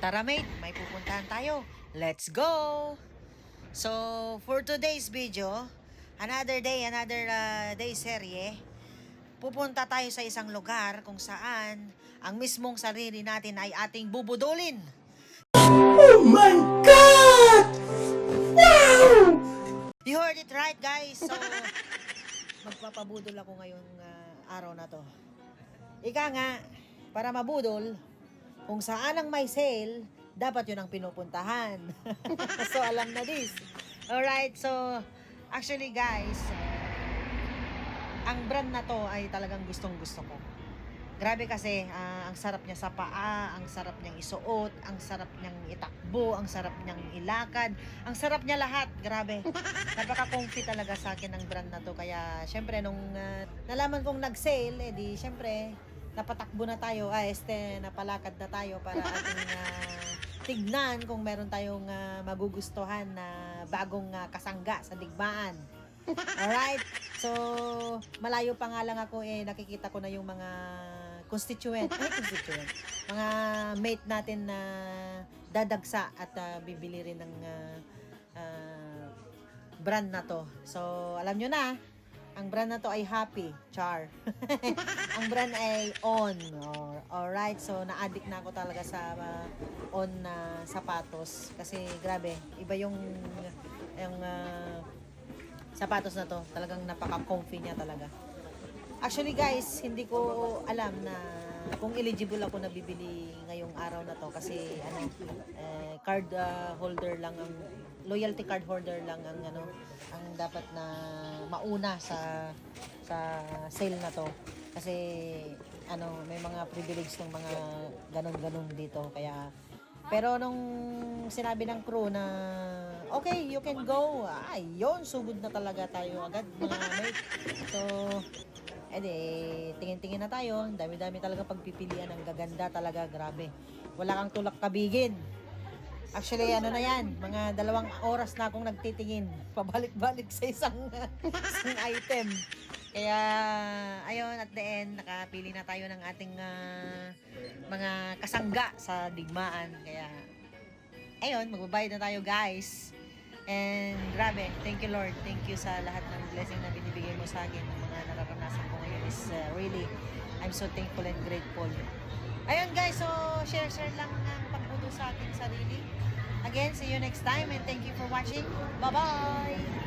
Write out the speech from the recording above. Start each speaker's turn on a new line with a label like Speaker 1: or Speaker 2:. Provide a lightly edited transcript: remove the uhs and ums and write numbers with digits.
Speaker 1: Tara mate, may pupuntahan tayo. Let's go! So, for today's video, another day serye, pupunta tayo sa isang lugar kung saan ang mismong sarili natin ay ating bubudulin.
Speaker 2: Oh my God! Wow!
Speaker 1: You heard it right, guys. So, magpapabudol ako ngayong araw na to. Ika nga, para mabudol, kung saan ang may sale, dapat yun ang pinupuntahan. So, alam na this. Alright, so, actually guys, ang brand na to ay talagang gustong-gusto ko. Grabe kasi, ang sarap niya sa paa, ang sarap niyang isuot, ang sarap niyang itakbo, ang sarap niyang ilakad, ang sarap niya lahat. Grabe. Napaka-comfy talaga sa akin ang brand na to. Kaya, syempre, nung nalaman kong nag-sale, di syempre, napatakbo na tayo, napalakad na tayo para ating tignan kung meron tayong magugustuhan na bagong kasangga sa digmaan. Alright? So, malayo pa nga lang ako, nakikita ko na yung mga constituent, mga mate natin na dadagsa at bibili rin ng brand na to. So, alam nyo na, ang brand na to ay Happy, char. Ang brand ay On. Alright, so na-addict na ako talaga sa On na sapatos. Kasi grabe, iba yung sapatos na to. Talagang napaka-comfy niya talaga. Actually guys, hindi ko alam na kung eligible ako na bibili ngayong araw na to. Kasi card holder lang ang loyalty card holder lang ang ang dapat na mauna sa sale na to, kasi may mga privilege ng mga ganon dito. Kaya pero nung sinabi ng crew na okay, you can go, yun, sugod na talaga tayo agad mga mate. So tingin-tingin na tayo. Dami-dami talaga pagpipilian. Ang gaganda talaga, grabe. Wala kang tulak kabigin. Actually, na yan, mga 2 oras na akong nagtitingin, pabalik-balik sa isang item. Kaya, ayun, at the end, nakapili na tayo ng ating mga kasangga sa digmaan. Kaya, ayun, magbabayad na tayo, guys. And, grabe, thank you, Lord. Thank you sa lahat ng blessing na binibigay mo sa akin. Ng mga nararanasan ko ngayon is really, I'm so thankful and grateful. Ayun, guys, so, share lang ang pagbuto sa ating sarili. Again, see you next time and thank you for watching. Bye-bye!